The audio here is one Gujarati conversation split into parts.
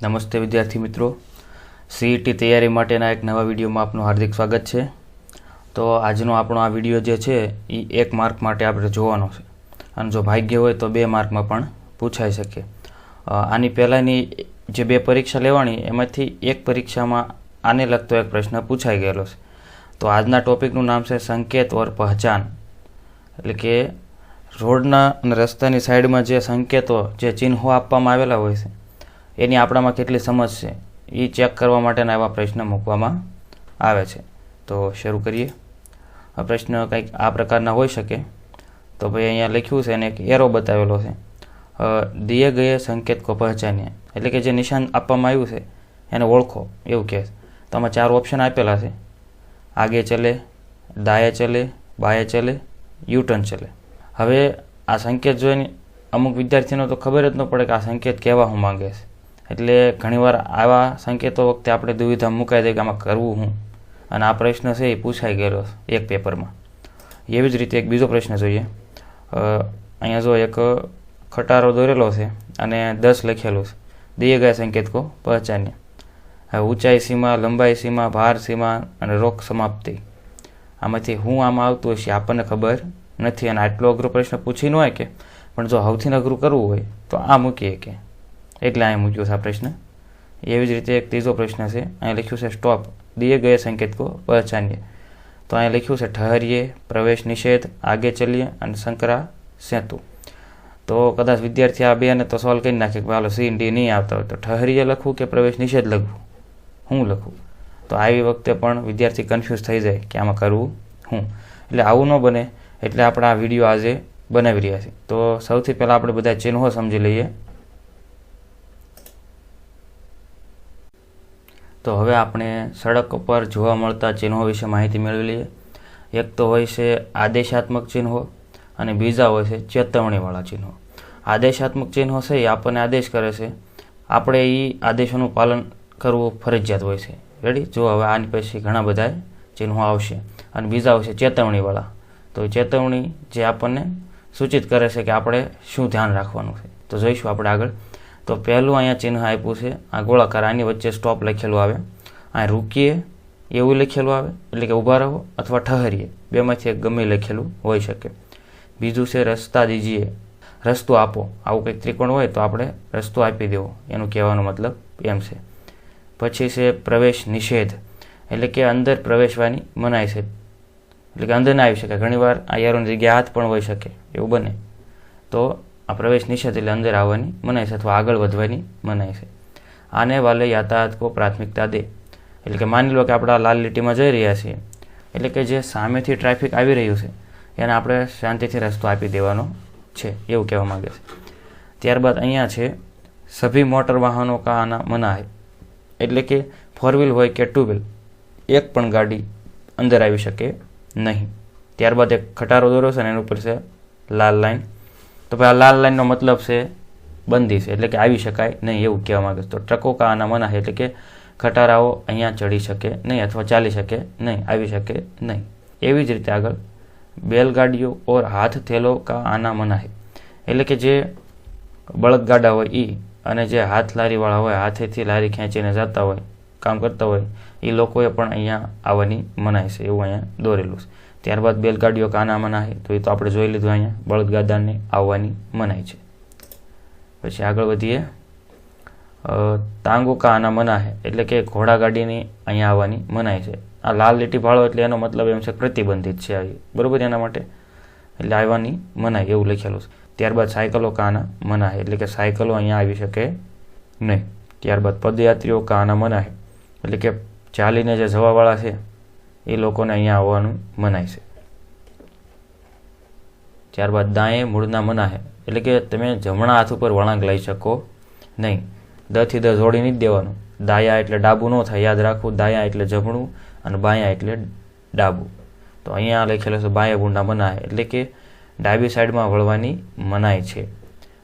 નમસ્તે વિદ્યાર્થી મિત્રો, સીઈટી તૈયારી માટેના એક નવા વિડીયોમાં આપનું હાર્દિક સ્વાગત છે. તો આજનો આપણો આ વિડીયો જે છે એ 1 માર્ક માટે આપણે જોવાનો છે, અને જો ભાગ્ય હોય તો 2 માર્કમાં પણ પૂછાઈ શકે. આની પહેલાંની જે 2 પરીક્ષા લેવાની એમાંથી એક પરીક્ષામાં આને લગતો એક પ્રશ્ન પૂછાઈ ગયેલો છે. તો આજના ટોપિકનું નામ છે સંકેત ઓર પહેચાન, એટલે કે રોડના અને રસ્તાની સાઈડમાં જે સંકેતો, જે ચિહ્નો આપવામાં આવેલા હોય છે એની આપણામાં કેટલી સમજ છે એ ચેક કરવા માટેના એવા પ્રશ્ન મૂકવામાં આવે છે. તો શરૂ કરીએ. આ પ્રશ્ન કંઈક આ પ્રકારના હોઈ શકે. તો ભાઈ અહીંયા લખ્યું છે અને એક એરો બતાવેલો છે, દિએ ગયે સંકેત કો પહેચાનિए, એટલે કે જે નિશાન આપવામાં આવ્યું છે એને ઓળખો એવું કહે છે. તો આમાં 4 ઓપ્શન આપેલા છે: આગે ચલે, દાયે ચલે, બાયે ચલે, યુટર્ન ચલે. હવે આ સંકેત જોઈને અમુક વિદ્યાર્થીઓને તો ખબર જ ન પડે કે આ સંકેત કહેવા હું માંગે છે. એટલે ઘણીવાર આવા સંકેતો વખતે આપણે દુવિધા મુકાઈ દઈએ કે આમાં કરવું હું, અને આ પ્રશ્ન છે એ પૂછાઈ ગયેલો એક પેપરમાં. એવી જ રીતે એક બીજો પ્રશ્ન જોઈએ. અહીંયા જો એક ખટારો દોરેલો છે અને 10 લખેલું છે, દિએ ગયા સંકેત કો પહેચાનિए. હવે ઊંચાઈ સીમા, લંબાઈ સીમા, ભાર સીમા અને રોક સમાપ્તિ, આમાંથી હું આમાં આવતું હશે આપણને ખબર નથી. અને આટલો અઘરો પ્રશ્ન પૂછી ન હોય કે, પણ જો સૌથી અઘરું કરવું હોય તો આ મૂકીએ કે, એટલે અહીંયા મૂક્યો છે આ પ્રશ્ન. એવી જ રીતે એક ત્રીજો પ્રશ્ન છે, અહીંયા લખ્યું છે સ્ટોપ, દિએ ગયે સંકેત કો પહેચાનિए. તો અહીંયા લખ્યું છે ઠહરીએ, પ્રવેશ નિષેધ, આગે ચલીએ અને સંકરા સેતુ. તો કદાચ વિદ્યાર્થી આ બેને તો સોલ્વ કરી નાખે કે હાલો સી ડી નહીં આવતા હોય તો ઠહરીએ લખવું કે પ્રવેશ નિષેધ લખવું, હું લખું. તો આવી વખતે પણ વિદ્યાર્થી કન્ફ્યુઝ થઈ જાય કે આમાં કરવું હું. એટલે આવું ન બને એટલે આપણે આ વિડીયો આજે બનાવી રહ્યા છીએ. તો સૌથી પહેલાં આપણે બધા ચિહ્નો સમજી લઈએ. તો હવે આપણે સડક પર જોવા મળતા ચિહ્નો વિશે માહિતી મેળવી લઈએ. એક તો હોય છે આદેશાત્મક ચિહ્નો અને બીજા હોય છે ચેતવણીવાળા ચિહ્નો. આદેશાત્મક ચિહ્નો છે એ આપણને આદેશ કરે છે, આપણે એ આદેશોનું પાલન કરવું ફરજિયાત હોય છે. રેડી? જો હવે આની પછી ઘણા બધા ચિહ્નો આવશે. અને બીજા હોય છે ચેતવણીવાળા. તો ચેતવણી જે આપણને સૂચિત કરે છે કે આપણે શું ધ્યાન રાખવાનું છે. તો જોઈશું આપણે આગળ. તો પહેલું અહીંયા ચિહ્ન આપ્યું છે આ ગોળાકાર, આની વચ્ચે સ્ટોપ લખેલું આવે. અહીં રૂકીએ એવું લખેલું આવે, એટલે કે ઊભા રહો, અથવા ઠહરીએ, બેમાંથી એક ગમે લખેલું હોઈ શકે. બીજું છે રસ્તા દીજીએ, રસ્તો આપો. આવું કંઈક ત્રિકોણ હોય તો આપણે રસ્તો આપી દેવો, એનું કહેવાનો મતલબ એમ છે. પછી છે પ્રવેશ નિષેધ, એટલે કે અંદર પ્રવેશવાની મનાઈ છે, એટલે કે અંદર ના આવી શકે. ઘણીવાર આ એરોની જગ્યાએ હાથ પણ હોઈ શકે, એવું બને. તો આ પ્રવેશ નિષેધ એટલે અંદર આવવાની મનાઈ છે અથવા આગળ વધવાની મનાઈ છે. આને વાલે યાતાયાત કો પ્રાથમિકતા દે, એટલે કે માની લો કે આપણે આ લાલ લીટીમાં જઈ રહ્યા છીએ, એટલે કે જે સામેથી ટ્રાફિક આવી રહ્યું છે એને આપણે શાંતિથી રસ્તો આપી દેવાનો છે, એવું કહેવા માંગે છે. ત્યારબાદ અહીંયા છે સભી મોટર વાહનો કા આના મના હૈ, એટલે કે 4 વ્હીલ હોય કે 2 વ્હીલ, એક પણ ગાડી અંદર આવી શકે નહીં. ત્યારબાદ એક ખટારો દોર્યો છે અને એની ઉપર છે લાલ લાઈન. તો ભાઈ આ લાલ લાઈનનો મતલબ છે બંધી છે, એટલે કે આવી શકાય નહીં, એવું કહેવા માંગે છે. તો ટ્રકો કા આના મના હૈ, એટલે કે ખટારાઓ અહીંયા ચડી શકે નહીં અથવા ચાલી શકે નહીં, આવી શકે નહીં. એવી જ રીતે આગળ બેલગાડીઓ ઓર હાથ થેલો કા આના મના હૈ, એટલે કે જે બળદગાડા હોય એ અને જે હાથ લારીવાળા હોય, હાથેથી લારી ખેંચીને જતા હોય, કામ કરતા હોય, એ લોકોએ પણ અહીંયા આવવાની મનાઈ છે, એવું અહીંયા દોરેલું છે. ત્યારબાદ બેલગાડીઓ કા આના મના હૈ, તો એ તો આપણે જોઈ લીધું, અહીંયા બળદગાડાને આવવાની મનાઈ છે. પછી આગળ વધીએ. તાંગુ કા આના મના હૈ, એટલે કે ઘોડાગાડીની અહીંયા આવવાની મનાઈ છે. આ લાલ લીટી ભાળો એટલે એનો મતલબ એમ છે પ્રતિબંધિત છે આવી, બરાબર, એના માટે એટલે આવવાની મનાઈ એવું લખેલું છે. ત્યારબાદ સાયકલો કા આના મના હૈ, એટલે કે સાયકલો અહીંયા આવી શકે નહીં. ત્યારબાદ પદયાત્રીઓ કા આના મના હૈ, એટલે કે ચાલીને જે જવાવાળા છે એ લોકોને અહીંયા આવવાનું મનાય છે. ત્યારબાદ દાએ મૂળના મના હૈ, એટલે કે તમે જમણા હાથ ઉપર વળાંક લઈ શકો નહીં. દ થી દ જોડી નહીં દેવાનું. દાયા એટલે ડાબું ન થાય, યાદ રાખવું. દાયા એટલે જમણું અને બાયા એટલે ડાબું. તો અહીંયા લખેલું છે બાયા મૂળના મના હૈ, એટલે કે ડાબી સાઈડમાં વળવાની મનાઈ છે.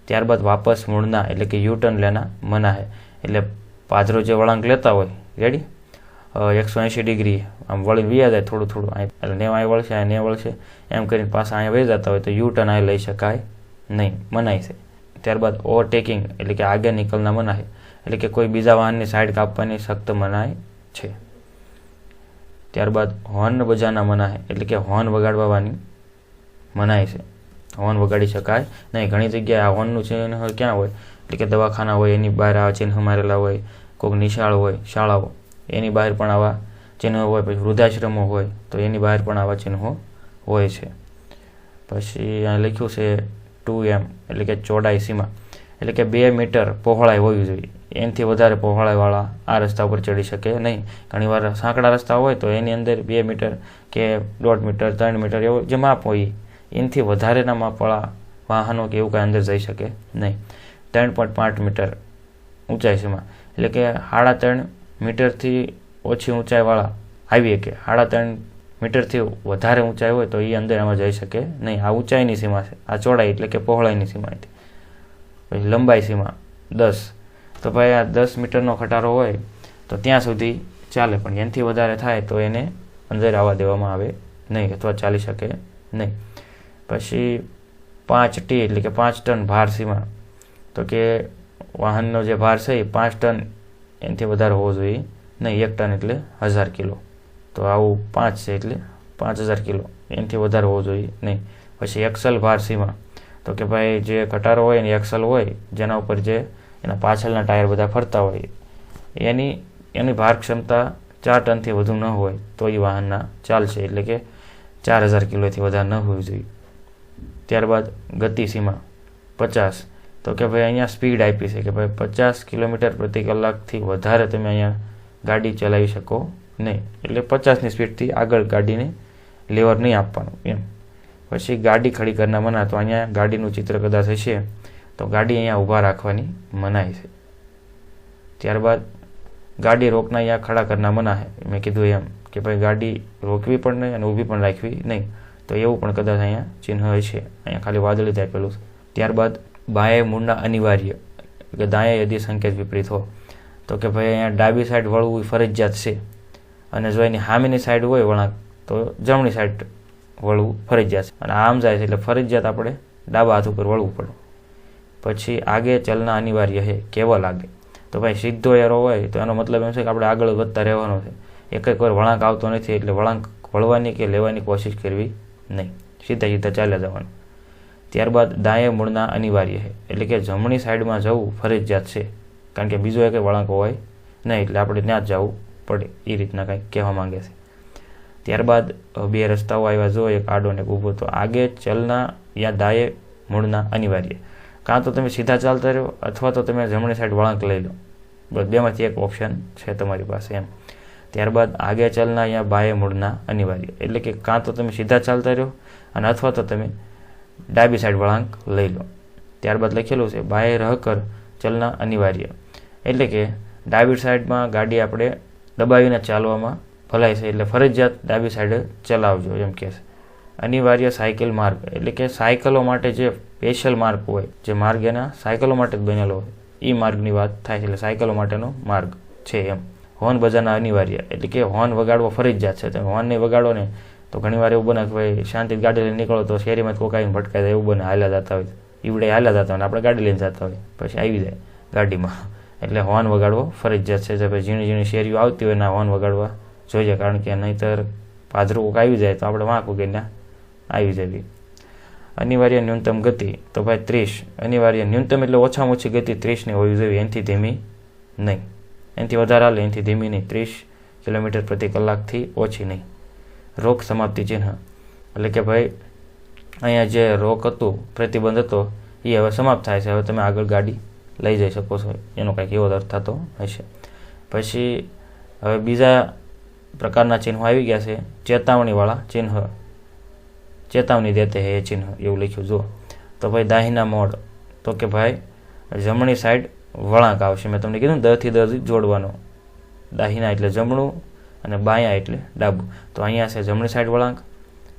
ત્યારબાદ વાપસ મૂળના, એટલે કે યુટર્ન લેના મના હૈ, એટલે પાદરો જે વળાંક લેતા હોય, રેડી, 180 ડિગ્રી આમ વળી વ્યા જાય થોડું થોડું, એટલે 90 અહીં વળશે, અહીં 90 વળશે, એમ કરીને પાછા અહીંયા વહી જતા હોય તો યુટર્ન અહીં લઈ શકાય નહીં, મનાઈ છે. ત્યારબાદ ઓવરટેકિંગ એટલે કે આગે નીકળના મનાય, એટલે કે કોઈ બીજા વાહનની સાઈડ કાપવાની સખ્ત મનાય છે. ત્યારબાદ હોર્ન બજાવના મનાય, એટલે કે હોર્ન વગાડવાની મનાય છે. હોર્ન વગાડી શકાય નહીં. ઘણી જગ્યાએ આ હોર્નનું ચિહ્ન ક્યાં હોય, એટલે કે દવાખાના હોય એની બહાર આવા ચિહ્ન મારેલા હોય, કોઈક નિશાળ હોય, શાળાઓ એની બહાર પણ આવા ચિહ્નો હોય, પછી વૃદ્ધાશ્રમો હોય તો એની બહાર પણ આવા ચિહ્નો હોય છે. પછી અહીં લખ્યું છે 2M એટલે કે ચોડાઈ સીમા, એટલે કે 2 મીટર પહોળાઈ હોવી જોઈએ. એનાથી વધારે પહોળાઈવાળા આ રસ્તા ઉપર ચડી શકે નહીં. ઘણીવાર સાંકડા રસ્તા હોય તો એની અંદર 2 મીટર કે 1.5 મીટર 3 મીટર એવું જે માપ હોય એનાથી વધારેના માપવાળા વાહનો કે એવું કાંઈ અંદર જઈ શકે નહીં. 3.5 મીટર ઊંચાઈ સીમા, એટલે કે 3.5 મીટરથી ઓછી ઊંચાઈવાળા આવી કે 3.5 મીટરથી વધારે ઊંચાઈ હોય તો એ અંદર એમાં જઈ શકે નહીં. આ ઊંચાઈની સીમા છે. આ ચોડાઈ એટલે કે પહોળાઈની સીમા હતી. પછી લંબાઈ સીમા 10, તો ભાઈ આ 10 મીટરનો ખટારો હોય તો ત્યાં સુધી ચાલે, પણ એનાથી વધારે થાય તો એને અંદર આવવા દેવામાં આવે નહીં અથવા ચાલી શકે નહીં. પછી 5T એટલે કે 5 ટન ભાર સીમા, તો કે વાહનનો જે ભાર છે એ 5 ટન એનાથી વધારે હોવો જોઈએ નહીં. 1 ટન એટલે 1000 કિલો, તો આવું 5 છે એટલે 5000 કિલો, એનાથી વધારે હોવો જોઈએ નહીં. પછી એક્સલ ભાર સીમા, તો કે ભાઈ જે ખટારો હોય ને એક્સલ હોય જેના ઉપર જે એના પાછળના ટાયર બધા ફરતા હોય એની ભાર ક્ષમતા 4 ટનથી વધુ ન હોય તો એ વાહનના ચાલશે, એટલે કે 4000 કિલોથી વધારે ન હોવી જોઈએ. ત્યારબાદ ગતિ સીમા 50, તો કે ભાઈ અહીંયા સ્પીડ આપી છે કે ભાઈ 50 કિલોમીટર પ્રતિ કલાકથી વધારે તમે અહીંયા ગાડી ચલાવી શકો નહીં, એટલે 50ની સ્પીડથી આગળ ગાડીને લેવર નહીં આપવાનું એમ. પછી ગાડી ખડી કરના મના, તો અહીંયા ગાડીનું ચિત્ર કદાચ હશે તો ગાડી અહીંયા ઊભા રાખવાની મનાય છે. ત્યારબાદ ગાડી રોકના અહીંયા ખડા કરના મના છે. મેં કીધું એમ કે ભાઈ ગાડી રોકવી પણ નહીં અને ઊભી પણ રાખવી નહીં, તો એવું પણ કદાચ અહીંયા ચિહ્ન હશે. અહીંયા ખાલી વાદળી આપેલું છે. ત્યારબાદ બાએ મૂળના અનિવાર્ય, કે દાએ યદી સંકેત વિપરીત હો, તો કે ભાઈ અહીંયા ડાબી સાઈડ વળવું ફરજિયાત છે, અને જો એની સામેની સાઈડ હોય વળાંક તો જમણી સાઈડ વળવું ફરજિયાત છે, અને આમ જાય છે એટલે ફરજિયાત આપણે ડાબા હાથ ઉપર વળવું પડે. પછી આગે ચલના અનિવાર્ય છે કેવા લાગે, તો ભાઈ સીધો એરો હોય તો એનો મતલબ એમ છે કે આપણે આગળ વધતા રહેવાનો છે. એક વાર વળાંક આવતો નથી એટલે વળાંક વળવાની કે લેવાની કોશિશ કરવી નહીં, સીધા સીધા ચાલ્યા જવાનું. ત્યારબાદ દાએ મૂળના અનિવાર્ય છે, એટલે કે જમણી સાઈડમાં જવું ફરજિયાત છે, કારણ કે બીજો એક વળાંક હોય નહીં એટલે આપણે ત્યાં જ જવું પડે, એ રીતના કંઈક કહેવા માંગે છે. ત્યારબાદ 2 રસ્તાઓ આવ્યા, જો એક આડો ને એક ઊભો, તો આગે ચલના યા દાએ મૂળના અનિવાર્ય, કાં તો તમે સીધા ચાલતા રહો અથવા તો તમે જમણી સાઈડ વળાંક લઈ લો, બસ બેમાંથી એક ઓપ્શન છે તમારી પાસે એમ. ત્યારબાદ આગે ચલના યા બાએ મૂળના અનિવાર્ય, એટલે કે કાં તો તમે સીધા ચાલતા રહો અને અથવા તો તમે ડાબી સાઈડ વળાંક લઈ લો. ત્યારબાદ લખેલું છે બાએ રહકર ચલના અનિવાર્ય, એટલે કે ડાબી સાઈડમાં ગાડી આપણે દબાવીને ચાલવામાં ભલાય છે, એટલે ફરજિયાત ડાબી સાઈડે ચલાવજો એમ કહે છે. અનિવાર્ય સાયકલ માર્ગ, એટલે કે સાયકલો માટે જે સ્પેશિયલ માર્ગ હોય, જે માર્ગ એના સાયકલો માટે જ બનેલો હોય એ માર્ગની વાત થાય છે, એટલે સાયકલો માટેનો માર્ગ છે એમ. હોર્ન બજાવના અનિવાર્ય, એટલે કે હોર્ન વગાડવો ફરજિયાત છે. તમે હોર્ન નહીં વગાડો ને તો ઘણીવાર એવું બને કે ભાઈ શાંતિ ગાડી લઈને નીકળો તો શેરીમાં કોક આવીને ભટકાઈ જાય, એવું બને. હાલ્યા જતા હોય ઈવડે હાલ્યા જતા હોય આપણે ગાડી લઈને જતા હોય, પછી આવી જાય ગાડીમાં, એટલે હોર્ન વગાડવો ફરજિયાત છે. જે ભાઈ ઝીણી ઝીણી શેરીઓ આવતી હોય ના હોર્ન વગાડવા જોઈએ, કારણ કે નહીંતર પાદરું કોક આવી જાય તો આપણે વાંક ઉગીને આવી જવી. અનિવાર્ય ન્યૂનતમ ગતિ, તો ભાઈ 30. અનિવાર્ય ન્યૂનતમ એટલે ઓછામાં ઓછી ગતિ 30ની હોવી જોઈએ, એનાથી ધીમી નહીં. એનાથી વધારે હાલે એનાથી ધીમી નહીં, 30 કિલોમીટર પ્રતિ કલાકથી ઓછી નહીં. રોક સમાપ્તિ ચિહ્ન, એટલે કે ભાઈ અહીંયા જે રોક હતું, પ્રતિબંધ હતો એ હવે સમાપ્ત થાય છે, હવે તમે આગળ ગાડી લઈ જઈ શકો છો, એનો કંઈક એવો અર્થ થતો હશે. પછી હવે બીજા પ્રકારના ચિહ્નો આવી ગયા છે, ચેતવણીવાળા ચિહ્ન, ચેતવણી દેતે હે એ ચિહ્ન એવું લખ્યું. જો તો ભાઈ દાહિના મોડ, તો કે ભાઈ જમણી સાઈડ વળાંક આવશે. મેં તમને કીધું 10 થી 10 જોડવાનો, દાહિના એટલે જમણું અને બાયા એટલે ડાબું. તો અહીંયા છે જમણી સાઈડ વળાંક,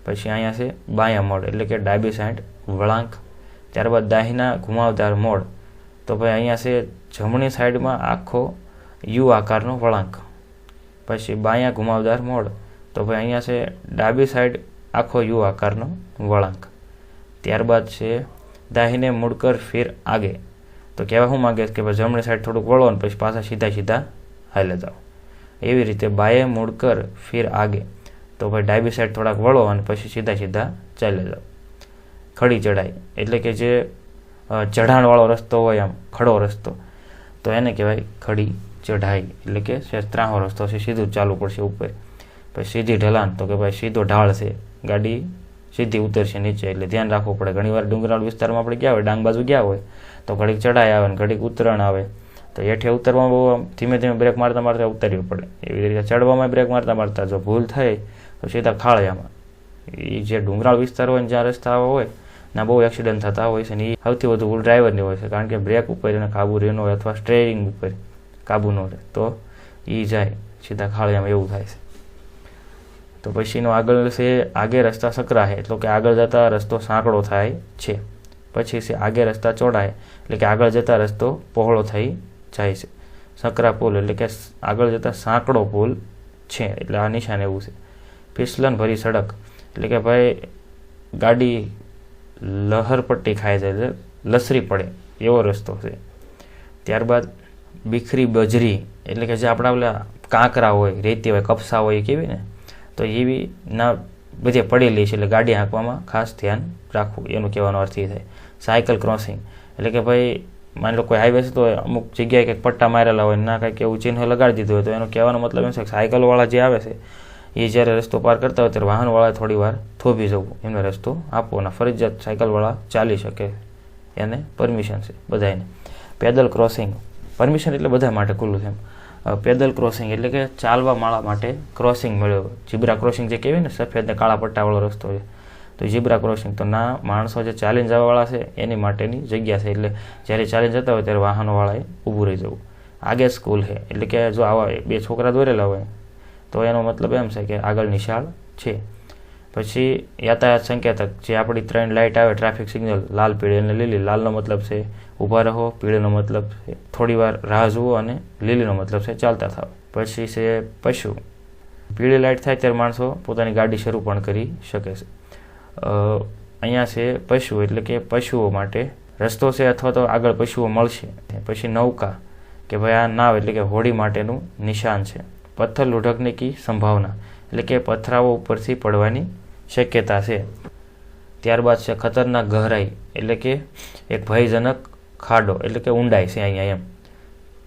પછી અહીંયા છે બાયા મોડ એટલે કે ડાબી સાઈડ વળાંક. ત્યારબાદ દાહિના ઘુમાવદાર મોડ, તો ભાઈ અહીંયા છે જમણી સાઈડમાં આખો યુ આકારનો વળાંક. પછી બાયા ઘુમાવદાર મોડ, તો ભાઈ અહીંયા છે ડાબી સાઈડ આખો યુ આકારનો વળાંક. ત્યારબાદ છે દાહિને મુડકર ફિર આગે, તો કહેવા શું માગે કે ભાઈ જમણી સાઈડ થોડુંક વળો ને પછી પાછા સીધા હાલે જાઓ. એવી રીતે બાયે મુડકર ફિર આગે, તો ભાઈ ડાબી સાઈડ થોડાક વળો અને પછી સીધા ચાલે જાઓ. ખડી ચઢાઈ એટલે કે જે ચઢાણવાળો રસ્તો હોય, આમ ખડો રસ્તો, તો એને કહેવાય ખડી ચઢાઈ, એટલે કે ત્રાહો રસ્તો છે, સીધું ચાલવું પડશે ઉપર. પછી સીધી ઢલાન, તો કે ભાઈ સીધો ઢાળ છે, ગાડી સીધી ઉતરશે નીચે, એટલે ધ્યાન રાખવું પડે. ઘણીવાર ડુંગરાળ વિસ્તારમાં આપણે ગયા હોય, ડાંગ બાજુ ગયા હોય, તો ઘડીક ચઢાઈ આવે ને ઘડીક ઉતરણ આવે, તો હેઠે ઉતરવામાં બહુ ધીમે બ્રેક મારતા ઉતરવું પડે. એવી રીતે ચડવામાં બ્રેક મારતા જો ભૂલ થાય તો સીધા ખાળિયામાં. એ જે ડુંગરાળ વિસ્તાર હોય ને જ્યાં રસ્તા હોય ના બહુ એક્સિડન્ટ થતા હોય છે ને એ સૌથી વધુ ભૂલ ડ્રાઈવરની હોય છે, કારણ કે બ્રેક ઉપર એને કાબુ રહેનો હોય અથવા સ્ટેરિંગ ઉપર કાબુ ન રહે તો એ જાય સીધા ખાળિયામાં, એવું થાય છે. તો પછીનો આગળ છે આગે રસ્તા સકરા છે, એટલે કે આગળ જતા રસ્તો સાંકડો થાય છે. પછી છે આગે રસ્તા ચોડાય, એટલે કે આગળ જતા રસ્તો પહોળો થઈ જાય છે. સકરા પુલ એટલે કે આગળ જતા સાંકડો પુલ છે, એટલે આ નિશાન એવું છે. ફિસલન ભરી સડક એટલે કે ભાઈ ગાડી લહરપટ્ટી ખાય છે, લસરી પડે એવો રસ્તો છે. ત્યારબાદ બીખરી બજરી એટલે કે જે આપણા પેલા કાંકરા હોય, રેતી હોય, કપસા હોય, કેવી ને, તો એવી ના બધે પડેલી છે, એટલે ગાડી હાંકવામાં ખાસ ધ્યાન રાખવું, એનું કહેવાનો અર્થ એ થાય. સાયકલ ક્રોસિંગ એટલે કે ભાઈ માની લો કોઈ હાઈવે છે તો અમુક જગ્યાએ કંઈક પટ્ટા મારેલા હોય ના કંઈક એવું ચિહ્ન લગાડી દીધું હોય, તો એનો કહેવાનો મતલબ એમ છે કે સાયકલવાળા જે આવે છે એ જ્યારે રસ્તો પાર કરતા હોય ત્યારે વાહનવાળાએ થોડી વાર થોભી જવું, એમને રસ્તો આપવો, અને ફરજિયાત સાયકલવાળા ચાલી શકે, એને પરમિશન છે બધાને. પેદલ ક્રોસિંગ પરમિશન એટલે બધા માટે ખુલ્લું છે એમ. પેદલ ક્રોસિંગ એટલે કે ચાલવા માળા માટે ક્રોસિંગ મળ્યો. જીબ્રા ક્રોસિંગ જે કહેવાય ને સફેદ ને કાળા પટ્ટાવાળો રસ્તો છે, તો જીબ્રા ક્રોસિંગ તો ના માણસો જે ચાલીને જવાવાળા છે એની માટેની જગ્યા છે, એટલે જ્યારે ચાલીને જતા હોય ત્યારે વાહનોવાળાએ ઊભું રહી જવું. આગે સ્કૂલ છે એટલે કે જો આવા બે છોકરા દોરેલા હોય તો એનો મતલબ એમ છે કે આગળ નિશાળ છે. પછી યાતાયાત સંકેતક જે આપણી 3 લાઇટ આવે, ટ્રાફિક સિગ્નલ, લાલ, પીળી અને લીલી. લાલનો મતલબ છે ઊભા રહો, પીળીનો મતલબ છે થોડી વાર રાહ જુઓ, અને લીલીનો મતલબ છે ચાલતા થાવ. પછી છે પશુ. પીળી લાઇટ થાય ત્યારે માણસો પોતાની ગાડી શરૂ પણ કરી શકે છે. અહીંયા છે પશુ એટલે કે પશુઓ માટે રસ્તો છે અથવા તો આગળ પશુઓ મળશે. પછી નૌકા કે ભાઈ આ નાવ એટલે કે હોડી માટેનું નિશાન છે. પથ્થર લુઢકને કી સંભાવના એટલે કે પથરાઓ ઉપરથી પડવાની શક્યતા છે. ત્યારબાદ છે ખતરનાક ગહરાઈ એટલે કે એક ભયજનક ખાડો એટલે કે ઊંડાઈ છે અહીંયા એમ.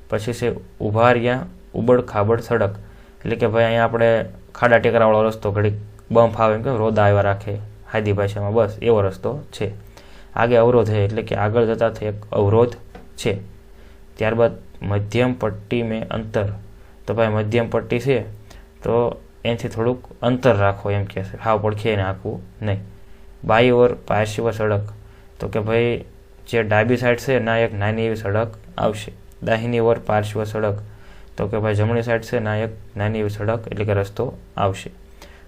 પછી છે ઉભારિયા ઉબડ ખાબડ સડક એટલે કે ભાઈ અહીંયા આપણે ખાડા ટેકરાવાળો રસ્તો, ઘડીક બમ્પ આવે એમ કે રોદા આવ્યા રાખે હાદી ભાષામાં, બસ એવો રસ્તો છે. આગે અવરોધ છે એટલે કે આગળ જતાથી એક અવરોધ છે. ત્યારબાદ મધ્યમ પટ્ટી મેં અંતર, તો ભાઈ મધ્યમ પટ્ટી છે તો એનાથી થોડુંક અંતર રાખો એમ કહે છે, હાવ પડખે નાખવું નહીં. બાઈ ઓર પાર્શ્વ સડક તો કે ભાઈ જે ડાબી સાઈડ છે ના એક નાની એવી સડક આવશે. દાહિની ઓર પાર્શ્વ સડક તો કે ભાઈ જમણી સાઈડ છે ના એક નાની એવી સડક એટલે કે રસ્તો આવશે.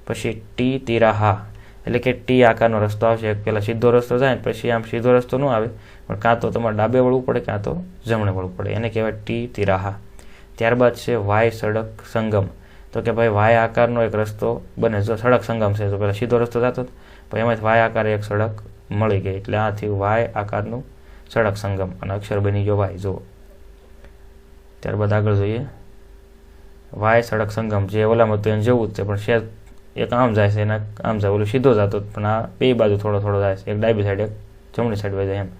પછી ટી તિરાહા એટલે કે ટી આકારનો રસ્તો આવશે. પહેલાં સીધો રસ્તો જાય ને પછી આમ સીધો રસ્તો ન આવે, પણ કાં તો તમારે ડાબે વળવું પડે કાં તો જમણે વળવું પડે, એને કહેવાય ટી તિરાહા. ત્યારબાદ છે વાય સડક સંગમ તો કે ભાઈ વાય આકારનો એક રસ્તો બને. જો સડક સંગમ છે તો પહેલાં સીધો રસ્તો જતો પછી એમાંથી વાય આકારે એક સડક મળી ગઈ, એટલે આથી વાય આકારનું સડક સંગમ, અને અક્ષર બની ગયો વાય. જુઓ ત્યારબાદ આગળ જોઈએ વાય સડક સંગમ, જે ઓલામાં તો એને જવું જ છે પણ શેર એક આમ જાય છે, એના આમ જાય, ઓલું સીધો જતો પણ આ બે બાજુ થોડો જાય છે, એક ડાબી સાઈડ એક જમણી સાઈડ વહી જાય એમ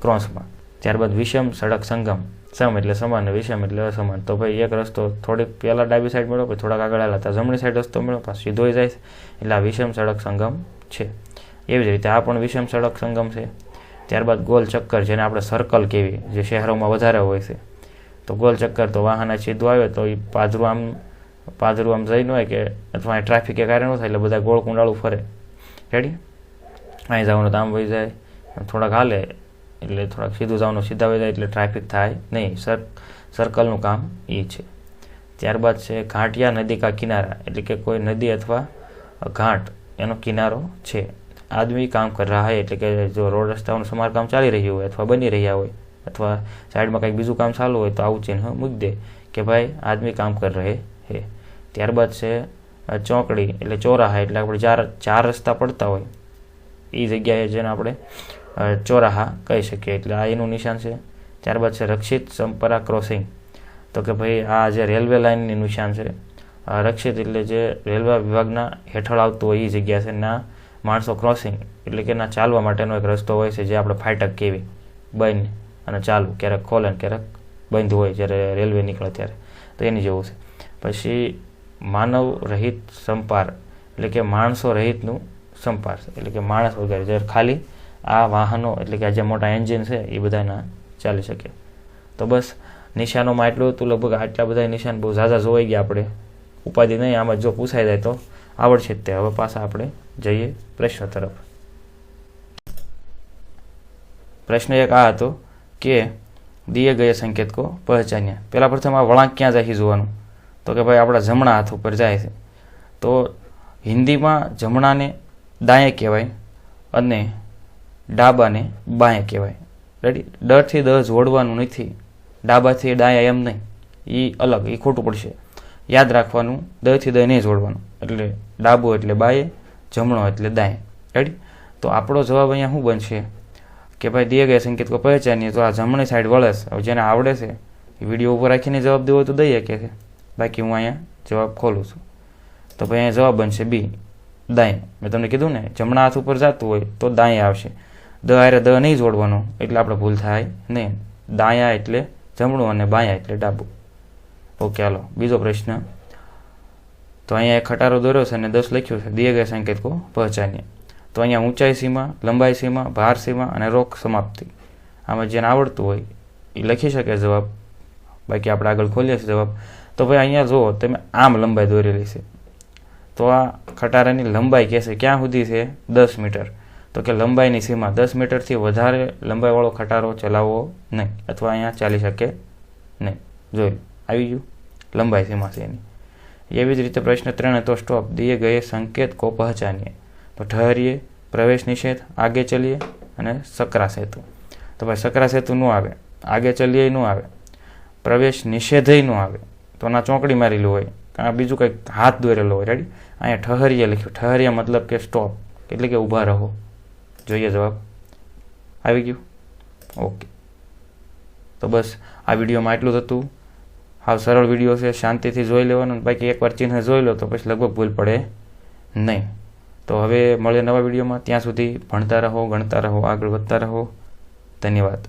ક્રોસમાં. ત્યારબાદ વિષમ સડક સંગમ, સમ એટલે સમાન ને વિષમ એટલે અસમાન, તો ભાઈ એક રસ્તો થોડીક પહેલાં ડાબી સાઈડ મળ્યો પછી થોડાક આગળ આવેલા તો જમણી સાઈડ રસ્તો મળ્યો પાછો સીધો જાય છે, એટલે આ વિષમ સડક સંગમ છે. એવી જ રીતે આ પણ વિષમ સડક સંગમ છે. ત્યારબાદ ગોલ ચક્કર, જેને આપણે સર્કલ કહેવી, જે શહેરોમાં વધારે હોય છે, તો ગોલ ચક્કર તો વાહન સીધું આવે તો એ પાદરું આમ જઈ ન હોય કે અથવા અહીં ટ્રાફિક એ કાર્ય ન થાય એટલે બધા ગોળ કુંડાળું ફરે. રેડી, અહીં જવાનું તો આમ વહી જાય, થોડાક હાલે એટલે થોડાક સીધું જવાનું સીધા વહી જાય એટલે ટ્રાફિક થાય નહીં. સર્કલનું કામ એ છે. ત્યારબાદ છે ઘાટિયા નદી કા કિનારા એટલે કે કોઈ નદી અથવા ઘાટ એનો કિનારો છે. આદમી કામ કર રહા હૈ એટલે કે જો રોડ રસ્તાઓનું સમારકામ ચાલી રહ્યું હોય અથવા બની રહ્યા હોય અથવા સાઈડમાં કંઈક બીજું કામ ચાલુ હોય તો આવું ચિહ્ન મૂકી દે કે ભાઈ આદમી કામ કર રહે હે. ત્યારબાદ છે ચોકડી એટલે ચોરાહા એટલે આપણે ચાર રસ્તા પડતા હોય એ જગ્યાએ જેને આપણે ચોરાહા કહી શકીએ. એટલે આ એનું નિશાન છે. ત્યારબાદ છે રક્ષિત સંપરા ક્રોસિંગ. તો કે ભાઈ આ જે રેલવે લાઇનની નિશાન છે. રક્ષિત એટલે જે રેલવે વિભાગના હેઠળ આવતું હોય એ જગ્યા છે. ના માણસો ક્રોસિંગ એટલે કે ના ચાલવા માટેનો એક રસ્તો હોય છે, જે આપણે ફાટક કહેવી, બંધ અને ચાલુ, ક્યારેક ખોલે ને ક્યારેક બંધ હોય જ્યારે રેલવે નીકળે ત્યારે, તો એની જેવું છે. પછી માનવ રહિત સંપાર એટલે કે માણસો રહિતનું સંપાર છે, એટલે કે માણસ વગેરે જ્યારે ખાલી આ વાહનો એટલે કે આ જે મોટા એન્જિન છે એ બધાના ચાલી શકે. તો બસ નિશાનોમાં એટલું હતું. લગભગ આટલા બધા નિશાન બહુ ઝાઝા જોવાઈ ગયા. આપણે ઉપાધિ નહીં, આમાં જો પૂછાઈ જાય તો આવડશે જ તે. હવે પાછા આપણે જઈએ પ્રશ્ન તરફ. પ્રશ્ન એક આ હતો કે દિए गए संकेत को पहचानिए. પહેલા પ્રથમ આ વળાંક ક્યાં જાય જોવાનું. તો કે ભાઈ આપણા જમણા હાથ ઉપર જાય છે. તો હિન્દીમાં જમણાને દાયે કહેવાય અને ડાબાને બાયે કહેવાય. રેડી? ડથી દ જોડવાનું નથી, ડાબાથી ડાયા એમ નહીં, એ અલગ, એ ખોટું પડશે. યાદ રાખવાનું, દથી દ નહીં જોડવાનું. એટલે ડાબો એટલે બાયે, જમણો એટલે દાયે. રેડી? તો આપણો જવાબ અહીંયા શું બનશે કે ભાઈ દિए गए संकेत को पहचानिए. તો આ જમણી સાઈડ વળે છે. હવે જેને આવડે છે એ વિડીયો ઉપર રાખીને જવાબ દેવો તો દઈએ કે છે. બાકી હું અહીંયા જવાબ ખોલું છું. તો ભાઈ અહીંયા જવાબ બનશે બી, દાય. મેં તમને કીધું ને, જમણા હાથ ઉપર જતું હોય તો દાય આવશે. દ આરે દ નહીં જોડવાનું એટલે આપણે ભૂલ થાય નહીં. દાયા એટલે જમણું અને બાયા એટલે ડાબું. ઓકે, હાલો બીજો પ્રશ્ન. તો અહીંયા એક ખટારો દોર્યો છે અને 10 લખ્યું છે. દિए गए संकेत को पहचानिए. તો અહીંયા ઊંચાઈ સીમા, લંબાઈ સીમા, ભાર સીમા અને રોક સમાપ્તિ, આમાં જેને આવડતું હોય એ લખી શકે જવાબ. બાકી આપણે આગળ ખોલીએ છીએ જવાબ. તો ભાઈ અહીંયા જુઓ તમે, આમ લંબાઈ દોરેલી છે. તો આ ખટારાની લંબાઈ કહેશે ક્યાં સુધી છે? 10 મીટર. તો કે લંબાઈની સીમા 10 મીટરથી વધારે લંબાઈવાળો ખટારો ચલાવવો નહીં, અથવા અહીંયા ચાલી શકે નહીં. જોઈ આવી ગયું, લંબાઈ સીમા છે એની. એવી જ રીતે પ્રશ્ન 3 હતો સ્ટોપ. દિए गए संकेत को पहचानिए. તો ઠહરીએ, પ્રવેશ નિષેધ, આગે ચલીએ અને સકરા સેતુ. તો ભાઈ સકરા સેતુ ન આવે, આગે ચલીએ ન આવે, પ્રવેશ નિષેધય ન આવે. તો ના ચોકડી મારેલું હોય, આ બીજું કંઈક હાથ દોરેલો હોય. રેડી? અહીંયા ઠહરીએ લખ્યું. ઠહરીએ મતલબ કે સ્ટોપ, એટલે કે ઊભા રહો. જોઈએ જવાબ આવી ગયું. ઓકે, તો બસ આ વિડીયોમાં એટલું જ હતું. હાવ સરળ વિડીયો છે, શાંતિથી જોઈ લેવાનું. બાકી એકવાર ચિહ્ન જોઈ લો તો પછી લગભગ ભૂલ પડે નહીં. તો હવે મળીએ નવા વિડીયોમાં. ત્યાં સુધી ભણતા રહો, ગણતા રહો, આગળ વધતા રહો. ધન્યવાદ.